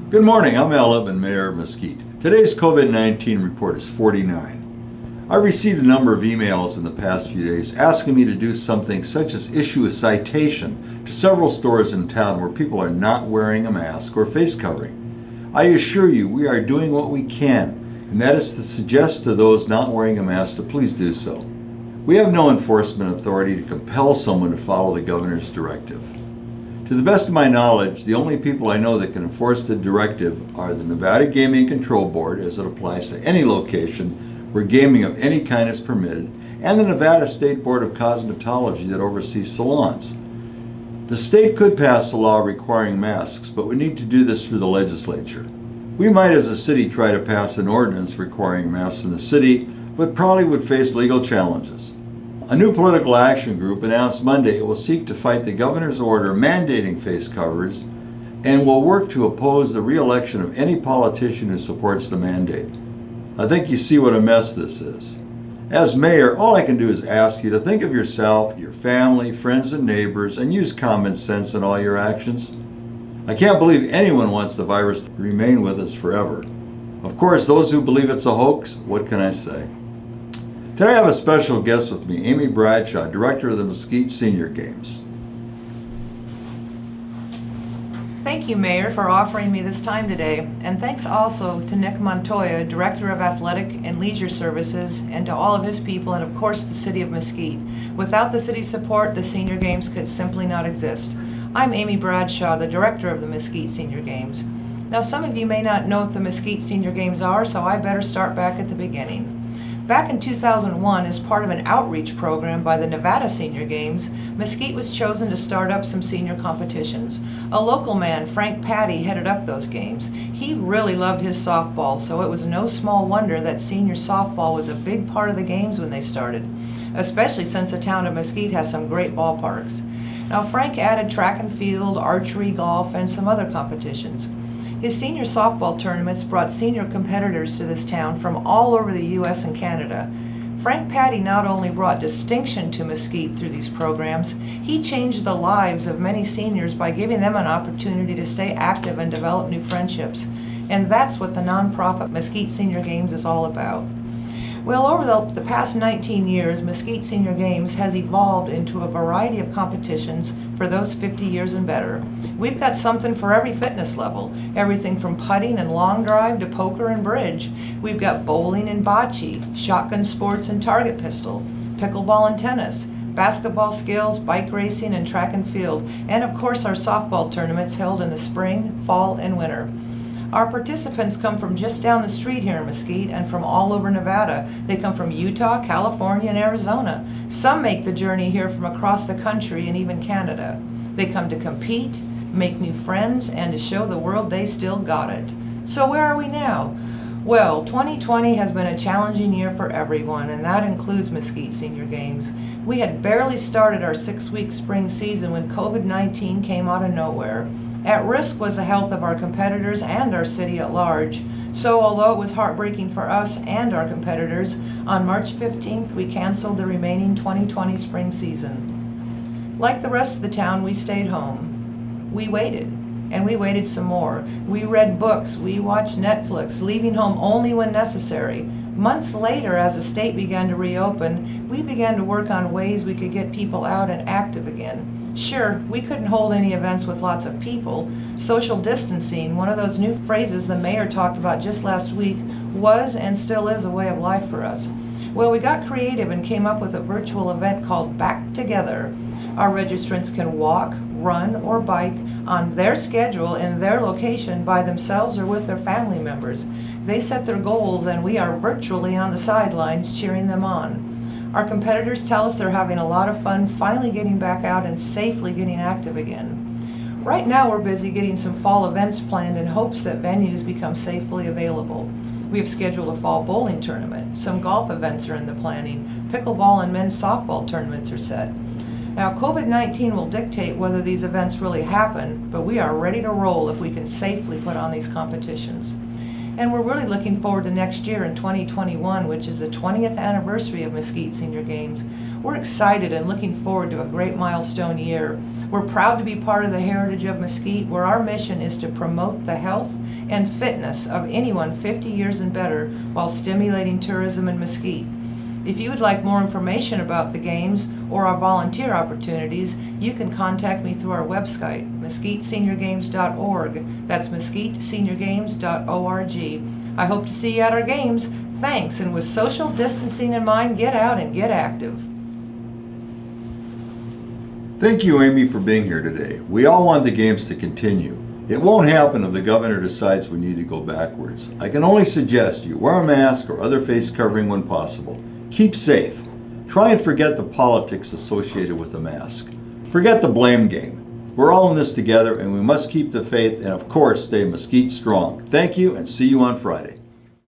Good morning, I'm Al Litman, Mayor of Mesquite. Today's COVID-19 report is 49. I received a number of emails in the past few days asking me to do something such as issue a citation to several stores in town where people are not wearing a mask or face covering. I assure you we are doing what we can, and that is to suggest to those not wearing a mask to please do so. We have no enforcement authority to compel someone to follow the governor's directive. To the best of my knowledge, the only people I know that can enforce the directive are the Nevada Gaming Control Board, as it applies to any location where gaming of any kind is permitted, and the Nevada State Board of Cosmetology that oversees salons. The state could pass a law requiring masks, but we need to do this through the legislature. We might as a city try to pass an ordinance requiring masks in the city, but probably would face legal challenges. A new political action group announced Monday it will seek to fight the governor's order mandating face covers and will work to oppose the re-election of any politician who supports the mandate. I think you see what a mess this is. As mayor, all I can do is ask you to think of yourself, your family, friends, and neighbors, and use common sense in all your actions. I can't believe anyone wants the virus to remain with us forever. Of course, those who believe it's a hoax, what can I say? Today I have a special guest with me, Amy Bradshaw, director of the Mesquite Senior Games. Thank you, Mayor, for offering me this time today, and thanks also to Nick Montoya, Director of Athletic and Leisure Services, and to all of his people, and of course the City of Mesquite. Without the city's support, the Senior Games could simply not exist. I'm Amy Bradshaw, the Director of the Mesquite Senior Games. Now, some of you may not know what the Mesquite Senior Games are, so I better start back at the beginning. Back in 2001, as part of an outreach program by the Nevada Senior Games, Mesquite was chosen to start up some senior competitions. A local man, Frank Patty, headed up those games. He really loved his softball, so it was no small wonder that senior softball was a big part of the games when they started, especially since the town of Mesquite has some great ballparks. Now, Frank added track and field, archery, golf, and some other competitions. His senior softball tournaments brought senior competitors to this town from all over the U.S. and Canada. Frank Patty not only brought distinction to Mesquite through these programs, he changed the lives of many seniors by giving them an opportunity to stay active and develop new friendships. And that's what the nonprofit Mesquite Senior Games is all about. Well, over the past 19 years, Mesquite Senior Games has evolved into a variety of competitions for those 50 years and better. We've got something for every fitness level, everything from putting and long drive to poker and bridge. We've got bowling and bocce, shotgun sports and target pistol, pickleball and tennis, basketball skills, bike racing and track and field, and of course our softball tournaments held in the spring, fall, and winter. Our participants come from just down the street here in Mesquite and from all over Nevada. They come from Utah, California, and Arizona. Some make the journey here from across the country and even Canada. They come to compete, make new friends, and to show the world they still got it. So where are we now? Well, 2020 has been a challenging year for everyone, and that includes Mesquite Senior Games. We had barely started our 6-week spring season when COVID-19 came out of nowhere. At risk was the health of our competitors and our city at large. So although it was heartbreaking for us and our competitors, on March 15th we canceled the remaining 2020 spring season. Like the rest of the town, we stayed home. We waited, and we waited some more. We read books, we watched Netflix, leaving home only when necessary. Months later, as the state began to reopen, we began to work on ways we could get people out and active again. Sure, we couldn't hold any events with lots of people. Social distancing, one of those new phrases the mayor talked about just last week, was and still is a way of life for us. Well, we got creative and came up with a virtual event called Back Together. Our registrants can walk, run, or bike on their schedule in their location by themselves or with their family members. They set their goals and we are virtually on the sidelines cheering them on. Our competitors tell us they're having a lot of fun finally getting back out and safely getting active again. Right now we're busy getting some fall events planned in hopes that venues become safely available. We have scheduled a fall bowling tournament. Some golf events are in the planning. Pickleball and men's softball tournaments are set. Now, COVID-19 will dictate whether these events really happen, but we are ready to roll if we can safely put on these competitions. And we're really looking forward to next year in 2021, which is the 20th anniversary of Mesquite Senior Games. We're excited and looking forward to a great milestone year. We're proud to be part of the heritage of Mesquite, where our mission is to promote the health and fitness of anyone 50 years and better while stimulating tourism in Mesquite. If you would like more information about the games or our volunteer opportunities, you can contact me through our website, mesquiteseniorgames.org. That's mesquiteseniorgames.org. I hope to see you at our games. Thanks, and with social distancing in mind, get out and get active. Thank you, Amy, for being here today. We all want the games to continue. It won't happen if the governor decides we need to go backwards. I can only suggest you wear a mask or other face covering when possible. Keep safe. Try and forget the politics associated with the mask. Forget the blame game. We're all in this together, and we must keep the faith and, of course, stay Mesquite strong. Thank you, and see you on Friday.